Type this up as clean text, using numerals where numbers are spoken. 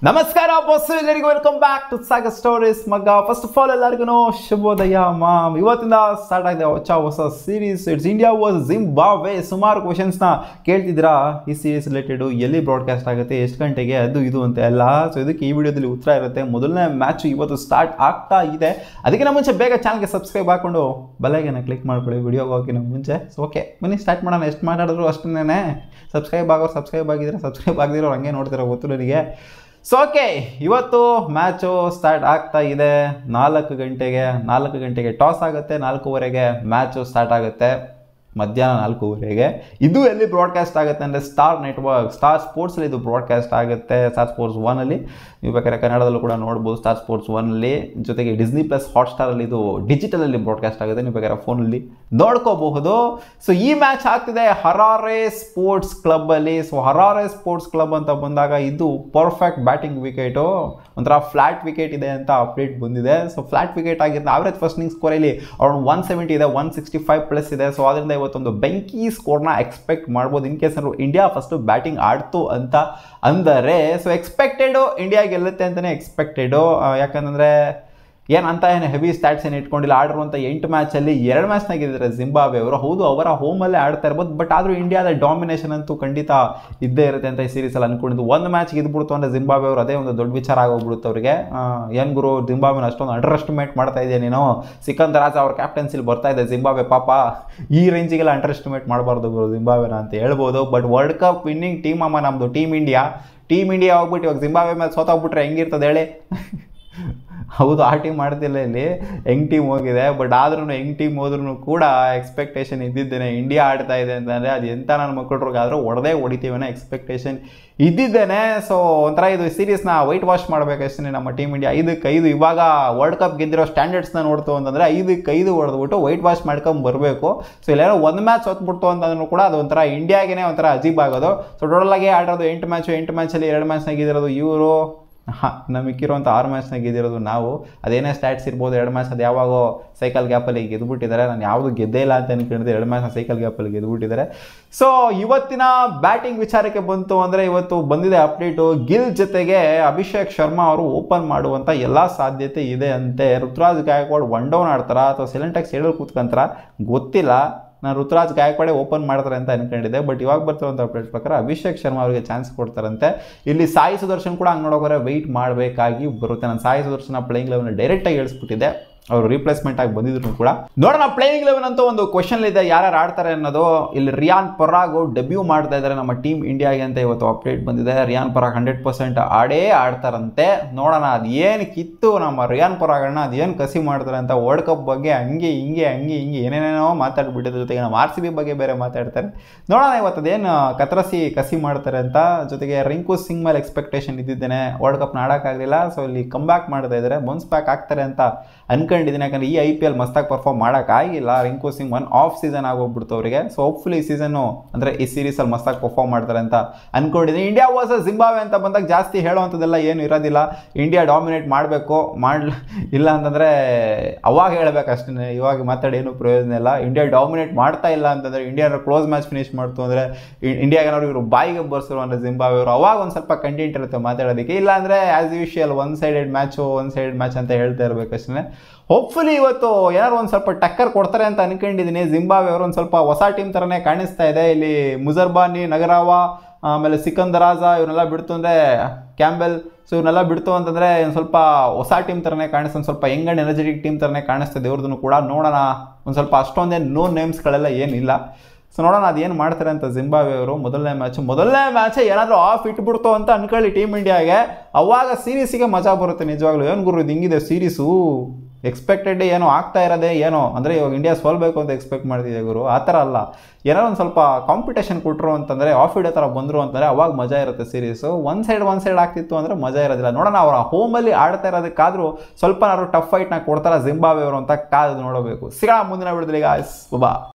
ನಮಸ್ಕಾರ ಬಾಸ್, ಎಲ್ಲರಿಗೂ welcome back to Sagar stories ಮಗ. ಫಸ್ಟ್ ಆಫ್ ಆಲ್ ಎಲ್ಲರಿಗೂ ಶುಭೋದಯ ಮಾಮ್. ಇವತ್ತಿಂದ ಸ್ಟಾರ್ಟ್ ಆಗಿದೆ ಹೊಸ series. It's India vs Zimbabwe. ಸುಮಾರು ಕ್ವಶನ್ಸ್ನ ಕೇಳ್ತಿದ್ದೀರಾ ಈ ಸೀರೀಸ್ ರಿಲೇಟೆಡು, ಎಲ್ಲಿ ಬ್ರಾಡ್ಕಾಸ್ಟ್ ಆಗುತ್ತೆ, ಎಷ್ಟು ಗಂಟೆಗೆ, ಅದು ಇದು ಅಂತ ಎಲ್ಲ. ಸೊ ಇದಕ್ಕೆ ಈ ವಿಡಿಯೋದಲ್ಲಿ ಉತ್ತರ ಇರುತ್ತೆ. ಮೊದಲನೇ ಮ್ಯಾಚ್ ಇವತ್ತು ಸ್ಟಾರ್ಟ್ ಆಗ್ತಾ ಇದೆ. ಅದಕ್ಕಿಂತ ಮುಂಚೆ ಬೇಗ ಚಾನಲ್ಗೆ ಸಬ್ಸ್ಕ್ರೈಬ್ ಹಾಕೊಂಡು ಬೆಲ್ಲೈಕನ್ನ ಕ್ಲಿಕ್ ಮಾಡ್ಕೊಳ್ಳಿ ವಿಡಿಯೋಗೆ ಹೋಗೋಕ್ಕಿಂತ ಮುಂಚೆ. ಸೊ ಓಕೆ ಬನ್ನಿ ಸ್ಟಾರ್ಟ್ ಮಾಡೋಣ. ಎಷ್ಟು ಮಾತಾಡಿದ್ರು ಅಷ್ಟನ್ನೇ. ಸಬ್ಸ್ಕ್ರೈಬ್ ಆಗೋರು ಸಬ್ಸ್ಕ್ರೈಬ್ ಆಗಿದ್ರೆ, ಸಬ್ಸ್ಕ್ರೈಬ್ ಆಗದಿರೋ ಹಂಗೆ ನೋಡ್ತಿರೋ ಗೊತ್ತು ನನಗೆ. ಸೊ ಓಕೆ, ಇವತ್ತು ಮ್ಯಾಚು ಸ್ಟಾರ್ಟ್ ಆಗ್ತಾ ಇದೆ 4 ಗಂಟೆಗೆ ಟಾಸ್ ಆಗುತ್ತೆ. 4:15ಗೆ ಮ್ಯಾಚು ಸ್ಟಾರ್ಟ್ ಆಗುತ್ತೆ, ಮಧ್ಯಾಹ್ನ 4:15ಗೆ. ಇದು ಎಲ್ಲಿ ಬ್ರಾಡ್ಕಾಸ್ಟ್ ಆಗುತ್ತೆ ಅಂದರೆ ಸ್ಟಾರ್ ನೆಟ್ವರ್ಕ್, ಸ್ಟಾರ್ ಸ್ಪೋರ್ಟ್ಸಲ್ಲಿ ಇದು ಬ್ರಾಡ್ಕಾಸ್ಟ್ ಆಗುತ್ತೆ. ಸ್ಟಾರ್ ಸ್ಪೋರ್ಟ್ಸ್ 1ಅಲ್ಲಿ ನೀವು ಬೇಕಾದ್ರೆ ಕನ್ನಡದಲ್ಲೂ ಕೂಡ ನೋಡ್ಬೋದು. ಸ್ಟಾರ್ ಸ್ಪೋರ್ಟ್ಸ್ 1ಅಲ್ಲಿ ಜೊತೆಗೆ ಡಿಸ್ನಿ ಪ್ಲಸ್ ಹಾಟ್ಸ್ಟಾರಲ್ಲಿ ಇದು ಡಿಜಿಟಲಲ್ಲಿ ಬ್ರಾಡ್ಕಾಸ್ಟ್ ಆಗುತ್ತೆ. ನೀವು ಬೇಕಾದ್ರೆ ಫೋನಲ್ಲಿ ನೋಡ್ಕೋಬಹುದು. ಸೊ ಈ ಮ್ಯಾಚ್ ಆಗ್ತಿದೆ ಹರಾರೆ ಸ್ಪೋರ್ಟ್ಸ್ ಕ್ಲಬ್ಬಲ್ಲಿ. ಸೊ ಹರಾರೆ ಸ್ಪೋರ್ಟ್ಸ್ ಕ್ಲಬ್ ಅಂತ ಬಂದಾಗ ಇದು ಪರ್ಫೆಕ್ಟ್ ಬ್ಯಾಟಿಂಗ್ ವಿಕೆಟು, ಒಂಥರ ಫ್ಲಾಟ್ ವಿಕೆಟ್ ಇದೆ ಅಂತ ಅಪ್ಡೇಟ್ ಬಂದಿದೆ. ಸೊ ಫ್ಲಾಟ್ ವಿಕೆಟ್ ಆಗಿರುತ್ತೆ. ಆವ್ರೇಜ್ ಫಸ್ಟಿಂಗ್ ಸ್ಕೋರಲ್ಲಿ ಅರೌಂಡ್ 170 ಇದೆ, 165+ ಇದೆ. ಸೊ ಅದರಿಂದ ಇವತ್ತೊಂದು ಬೆಂಕಿ ಸ್ಕೋರ್ನ ಎಕ್ಸ್ಪೆಕ್ಟ್ ಮಾಡ್ಬೋದು. In case India first batting ಆಡ್ತು ಅಂತ ಅಂದರೆ. ಸೊ ಎಕ್ಸ್ಪೆಕ್ಟೆಡು ಇಂಡಿಯಾ ಗೆಲ್ಲುತ್ತೆ ಅಂತಲೇ ಎಕ್ಸ್ಪೆಕ್ಟೆಡು. ಯಾಕಂದರೆ ಏನಂತ ಹೆವಿ ಸ್ಟ್ಯಾಟ್ಸ್ ಏನು ಇಟ್ಕೊಂಡಿಲ್ಲ. ಆಡಿರುವಂಥ 8 ಮ್ಯಾಚಲ್ಲಿ 2 ಮ್ಯಾಚ್ನ ಗೆದ್ದಿದ್ದಾರೆ ಜಿಂಬಾಬ್ವೆ ಅವರು. ಹೌದು, ಅವರ ಹೋಮಲ್ಲೇ ಆಡ್ತಾ ಇರ್ಬೋದು, ಬಟ್ ಆದರೂ ಇಂಡಿಯಾದ ಡಾಮಿನೇಷನ್ ಅಂತೂ ಖಂಡಿತ ಇದ್ದೇ ಇರುತ್ತೆ ಅಂತ ಈ ಸೀರೀಸಲ್ಲಿ ಅಂದ್ಕೊಂಡಿದ್ದು. 1 ಮ್ಯಾಚ್ ಗೆದ್ಬಿಡ್ತು ಅಂದರೆ ಜಿಂಬಾಬ್ವೆ ಅವರು ಅದೇ ಒಂದು ದೊಡ್ಡ ವಿಚಾರ ಆಗೋಗ್ಬಿಡುತ್ತೆ ಅವರಿಗೆ. ಏನು ಗುರು, ಜಿಂಬಾಬ್ವೆನ ಅಷ್ಟೊಂದು ಅಂಡರ್ ಎಸ್ಟಿಮೇಟ್ ಮಾಡ್ತಾ ಇದೆಯಾ ನೀನು? ಸಿಕಂದರ್ ರಾಜಾ ಅವ್ರ ಕ್ಯಾಪ್ಟನ್ಸಿಲಿ ಬರ್ತಾ ಇದೆ ಜಿಂಬಾಬ್ವೆ. ಪಾಪ ಈ ರೇಂಜಿಗೆಲ್ಲ ಅಂಡರ್ ಎಸ್ಟಿಮೇಟ್ ಮಾಡಬಾರ್ದು ಗುರು ಜಿಂಬಾಬ್ವೆನ ಅಂತ ಹೇಳ್ಬೋದು. But world cup winning team ಅಮ್ಮ ನಮ್ಮದು ಟೀಮ್ ಇಂಡಿಯಾ ಹೋಗ್ಬಿಟ್ಟು ಇವಾಗ ಜಿಂಬಾಬ್ವೆ ಮೇಲೆ ಸೋತೋಗ್ಬಿಟ್ರೆ ಹೆಂಗಿರ್ತದೆ ಹೇಳಿ? ಹೌದು, ಆ ಟೀಮ್ ಮಾಡ್ತಿಲ್ಲ, ಇಲ್ಲಿ ಯಂಗ್ ಟೀಮ್ ಹೋಗಿದೆ. ಬಟ್ ಆದ್ರೂ ಯಂಗ್ ಟೀಮ್ ಹೋದ್ರೂ ಕೂಡ ಎಕ್ಸ್ಪೆಕ್ಟೇಷನ್ ಇದ್ದಿದ್ದೇನೆ. ಇಂಡಿಯಾ ಆಡ್ತಾ ಇದೆ ಅಂತಂದರೆ ಅದು ಎಂಥ ನನ್ನ ಮಕ್ಕಳಿಗಾದರೂ ಹೊಡಿತೀವಿ ಅನ್ನೋ ಎಕ್ಸ್ಪೆಕ್ಟೇಷನ್ ಇದ್ದಿದ್ದೇನೆ. ಸೊ ಒಂಥರ ಇದು ಸೀರೀಸ್ನ ವೈಟ್ ವಾಶ್ ಮಾಡಬೇಕಷ್ಟೇ ನಮ್ಮ ಟೀಮ್ ಇಂಡಿಯಾ. 5-5 ಇವಾಗ ವರ್ಲ್ಡ್ ಕಪ್ ಗೆದ್ದಿರೋ ಸ್ಟ್ಯಾಂಡರ್ಡ್ಸ್ನ ನೋಡ್ತು ಅಂತಂದರೆ 5-5 ಹೊಡೆದ್ಬಿಟ್ಟು ವೈಟ್ ವಾಶ್ ಮಾಡ್ಕೊಂಡು ಬರಬೇಕು. ಸೊ ಇಲ್ಲೇನೋ 1 ಮ್ಯಾಚ್ ಸೋತ್ಬಿಡ್ತು ಅಂತಂದ್ರೂ ಕೂಡ ಅದು ಒಂಥರ ಇಂಡಿಯಾಗೇ ಒಂಥರ ಅಜೀಬ್ ಆಗೋದು. ಸೊ ಟೋಟಲಾಗಿ ಆಡೋದು 8 ಮ್ಯಾಚಲ್ಲಿ 2 ಮ್ಯಾಚ್ನಾಗ ಗೆದ್ದಿರೋದು ಇವರು. ನಮಗಿರೋಂಥ 6 ಮ್ಯಾಚ್ನಾಗ ಗೆದ್ದಿರೋದು ನಾವು. ಅದೇನೇ ಸ್ಟ್ಯಾಟ್ಸ್ ಇರ್ಬೋದು, 2 ಮ್ಯಾಚ್ ಅದು ಯಾವಾಗೋ ಸೈಕಲ್ ಗ್ಯಾಪಲ್ಲಿ ಗೆದ್ದುಬಿಟ್ಟಿದ್ದಾರೆ. ನಾನು ಯಾವುದು ಗೆದ್ದೇ ಇಲ್ಲ ಅಂತ ಅನ್ಕೊಂಡಿದ್ದೆ, 2 ಮ್ಯಾಚ್ನ ಸೈಕಲ್ ಗ್ಯಾಪಲ್ಲಿ ಗೆದ್ದುಬಿಟ್ಟಿದ್ದಾರೆ. ಸೊ ಇವತ್ತಿನ ಬ್ಯಾಟಿಂಗ್ ವಿಚಾರಕ್ಕೆ ಬಂತು ಅಂದರೆ ಇವತ್ತು ಬಂದಿದೆ ಅಪ್ಡೇಟು. ಗಿಲ್ ಜೊತೆಗೆ ಅಭಿಷೇಕ್ ಶರ್ಮಾ ಅವರು ಓಪನ್ ಮಾಡುವಂಥ ಎಲ್ಲ ಸಾಧ್ಯತೆ ಇದೆ ಅಂತೆ. ಋತುರಾಜ್ ಗಾಯಕ್ವಾಡ್ 1 ಡೌನ್ ಆಡ್ತಾರಾ ಅಥವಾ ಸೈಲೆಂಟಾಗಿ ಸೈಡಲ್ಲಿ ಕೂತ್ಕೊಂತಾರ ಗೊತ್ತಿಲ್ಲ. ನಾನು ಋತುರಾಜ್ ಗಾಯಕ್ವಾಡೇ ಓಪನ್ ಮಾಡ್ತಾರೆ ಅಂತ ಅನ್ಕೊಂಡಿದ್ದೆ. ಬಟ್ ಇವಾಗ ಬರ್ತಿರುವಂಥ ಅಪ್ಡೇಟ್ ಪ್ರಕಾರ ಅಭಿಷೇಕ್ ಶರ್ಮಾ ಅವರಿಗೆ ಚಾನ್ಸ್ ಕೊಡ್ತಾರಂತೆ. ಇಲ್ಲಿ ಸಾಯಿ ಸುದರ್ಶನ್ ಕೂಡ ಹಂಗೆ ನೋಡೋಕೆ ವೆಯ್ಟ್ ಮಾಡಬೇಕಾಗಿ ಬರುತ್ತೆ. ನಾನು ಸಾಯಿ ಸುದರ್ಶನ ಪ್ಲೇಯಿಂಗ್ ಲೆವೆನ್ ಡೈರೆಕ್ಟಾಗಿ ಹೇಳಿಸ್ಬಿಟ್ಟಿದ್ದೆ, ಅವರು ರಿಪ್ಲೇಸ್ಮೆಂಟ್ ಆಗಿ ಬಂದಿದ್ರು ಕೂಡ. ನೋಡೋಣ ಪ್ಲೇಯಿಂಗ್ ಲೆವೆನ್ ಅಂತ ಒಂದು ಕ್ವಶನ್ ಇದೆ, ಯಾರು ಆಡ್ತಾರೆ ಅನ್ನೋದು. ಇಲ್ಲಿ ರಿಯಾನ್ ಪರಾಗ್ ಡೆಬ್ಯೂ ಮಾಡ್ತಾ ಇದ್ದಾರೆ ನಮ್ಮ ಟೀಮ್ ಇಂಡಿಯಾಗೆ ಅಂತ ಇವತ್ತು ಅಪ್ಡೇಟ್ ಬಂದಿದೆ. ರಿಯಾನ್ ಪರಾಗ್ 100% ಆಡ್ತಾರಂತೆ. ನೋಡೋಣ ಅದು ಏನು ಕಿತ್ತು ನಮ್ಮ ರಿಯಾನ್ ಪರಾಗಣ್ಣ ಅದೇನು ಕಸಿ ಮಾಡ್ತಾರೆ ಅಂತ. ವರ್ಲ್ಡ್ ಕಪ್ ಬಗ್ಗೆ ಹಂಗೆ ಹಿಂಗೆ ಏನೇನೇನೋ ಮಾತಾಡ್ಬಿಟ್ಟಿದ್ರು. ಜೊತೆಗೆ ನಮ್ಮ RCB ಬಗ್ಗೆ ಬೇರೆ ಮಾತಾಡ್ತಾರೆ. ನೋಡೋಣ ಇವತ್ತು ಅದೇನು ಕಸಿ ಮಾಡ್ತಾರೆ ಅಂತ. ಜೊತೆಗೆ ರಿಂಕು ಸಿಂಗ್ ಮೇಲೆ ಎಕ್ಸ್ಪೆಕ್ಟೇಷನ್ ಇದ್ದಿದ್ದೇನೆ, ವರ್ಲ್ಡ್ ಕಪ್ನ ಆಡೋಕ್ಕಾಗಲಿಲ್ಲ. ಸೊ ಇಲ್ಲಿ ಕಮ್ ಬ್ಯಾಕ್ ಮಾಡ್ತಾ ಇದ್ದಾರೆ, ಬೌನ್ಸ್ ಬ್ಯಾಕ್ ಆಗ್ತಾರೆ ಅಂತ ಅನ್ಕೊಂಡಿದ್ದೀನಿ. ಯಾಕಂದರೆ ಈ IPL ಮಸ್ತಾಗಿ ಪರ್ಫಾರ್ಮ್ ಮಾಡೋಕ್ಕಾಗಿಲ್ಲ. ರಿಂಕು ಸಿಂಗ್ 1 ಆಫ್ ಸೀಸನ್ ಆಗೋಗ್ಬಿಡ್ತು ಅವರಿಗೆ. ಸೊ ಹೋಪ್ಫುಲಿ ಈ ಸೀಸನ್ನು ಅಂದರೆ ಈ ಸೀರೀಸಲ್ಲಿ ಮಸ್ತಾಗಿ ಪರ್ಫಾರ್ಮ್ ಮಾಡ್ತಾರೆ ಅಂತ ಅನ್ಕೊಂಡಿದ್ದೀನಿ. ಇಂಡಿಯಾ ವರ್ಸಸ್ ಜಿಂಬಾಬ್ವೆ ಅಂತ ಬಂದಾಗ ಜಾಸ್ತಿ ಹೇಳೋವಂಥದ್ದೆಲ್ಲ ಏನು ಇರೋದಿಲ್ಲ. ಇಂಡಿಯಾ ಡಾಮಿನೇಟ್ ಮಾಡಬೇಕು, ಇಲ್ಲ ಅಂತಂದರೆ ಅವಾಗ ಹೇಳಬೇಕಷ್ಟೇ. ಇವಾಗ ಮಾತಾಡಿ ಏನು ಪ್ರಯೋಜನ ಇಲ್ಲ. ಇಂಡಿಯಾ ಡಾಮಿನೇಟ್ ಮಾಡ್ತಾ ಇಲ್ಲ ಅಂತಂದರೆ, ಇಂಡಿಯಾ ಕ್ಲೋಸ್ ಮ್ಯಾಚ್ ಫಿನಿಶ್ ಮಾಡ್ತು ಅಂದರೆ, ಇಂಡಿಯಾಗೇನಾದ್ರು ಇವರು ಬಾಯಿಗೆ ಬರ್ಸರು ಅಂದರೆ ಜಿಂಬಾಬ್ವೆ ಅವರು, ಅವಾಗ ಒಂದು ಸ್ವಲ್ಪ ಕಂಟೆಂಟ್ ಇರುತ್ತೆ ಮಾತಾಡೋದಕ್ಕೆ. ಇಲ್ಲ ಅಂದರೆ as usual one sided match ಅಂತ ಹೇಳ್ತಾ ಇರಬೇಕಷ್ಟೇ. ಹೋಪ್ಫುಲಿ ಇವತ್ತು ಏನಾದ್ರು ಒಂದು ಸ್ವಲ್ಪ ಟಕ್ಕರ್ ಕೊಡ್ತಾರೆ ಅಂತ ಅನ್ಕೊಂಡಿದ್ದೀನಿ. ಜಿಂಬಾಬ್ವೆ ಅವರು ಒಂದು ಸ್ವಲ್ಪ ಹೊಸ ಟೀಮ್ ಥರನೇ ಕಾಣಿಸ್ತಾ ಇದೆ. ಇಲ್ಲಿ ಮುಜರ್ಬಾನಿ, ನಗರಾವಾ, ಆಮೇಲೆ ಸಿಕಂದರ್ ರಾಜಾ ಇವನ್ನೆಲ್ಲ ಬಿಡ್ತು ಅಂದರೆ ಕ್ಯಾಂಬೆಲ್, ಸೊ ಇವನ್ನೆಲ್ಲ ಬಿಡ್ತು ಅಂತಂದರೆ ಒಂದು ಸ್ವಲ್ಪ ಹೊಸ ಟೀಮ್ ಥರನೇ ಕಾಣಿಸ್ತು. ಒಂದು ಸ್ವಲ್ಪ ಯಂಗ್ ಆ್ಯಂಡ್ ಎನರ್ಜೆಟಿಕ್ ಟೀಮ್ ಥರನೇ ಕಾಣಿಸ್ತದೆ ಇವ್ರದ್ದು ಕೂಡ. ನೋಡೋಣ, ಒಂದು ಸ್ವಲ್ಪ ಅಷ್ಟೊಂದೇನು ನೋ ನೇಮ್ಸ್ಗಳೆಲ್ಲ ಏನಿಲ್ಲ. ಸೊ ನೋಡೋಣ ಅದೇನು ಮಾಡ್ತಾರೆ ಅಂತ ಜಿಂಬಾಬ್ವೆ ಅವರು. ಮೊದಲನೇ ಮ್ಯಾಚ್ ಏನಾದರೂ ಆಫ್ ಇಟ್ಬಿಡ್ತು ಅಂತ ಅನ್ಕೊಳ್ಳಿ ಟೀಮ್ ಇಂಡಿಯಾಗೆ, ಅವಾಗ ಸೀರೀಸಿಗೆ ಮಜಾ ಬರುತ್ತೆ ನಿಜವಾಗ್ಲೂ. ಏನು ಗುರು ಇದು ಹಿಂಗಿದೆ ಸೀರೀಸು, ಎಕ್ಸ್ಪೆಕ್ಟೆಡ್ ಏನೋ ಆಗ್ತಾ ಇರೋದೇ ಏನೋ ಅಂದರೆ ಇವಾಗ ಇಂಡಿಯಾ ಸೋಲ್ಬೇಕು ಅಂತ ಎಕ್ಸ್ಪೆಕ್ಟ್ ಮಾಡ್ತಿದ್ದೆ ಗುರು. ಆ ಥರ ಅಲ್ಲ, ಏನಾದ್ರು ಒಂದು ಸ್ವಲ್ಪ ಕಾಂಪಿಟೇಷನ್ ಕೊಟ್ಟರು ಅಂತಂದರೆ, ಆಫ್ ಇಡೋ ಥರ ಬಂದರು ಅಂತಂದರೆ ಅವಾಗ ಮಜಾ ಇರುತ್ತೆ ಸೀರೀಸು. ಒನ್ ಸೈಡ್ ಆಗ್ತಿತ್ತು ಅಂದರೆ ಮಜಾ ಇರೋದಿಲ್ಲ. ನೋಡೋಣ, ಅವರ ಹೋಮಲ್ಲಿ ಆಡ್ತಾ ಇರೋದಕ್ಕಾದರೂ ಸ್ವಲ್ಪ ಟಫ್ ಫೈಟ್ನ ಕೊಡ್ತಾರೆ ಜಿಂಬಾಬ್ವೆ ಅವರು ಅಂತ ಕಾದು ನೋಡಬೇಕು. ಸಿಗೋಣ ಮುಂದಿನ ವಿಡಿಯೋದಲ್ಲಿ ಗಾಯ್ಸ್, ಬಾ.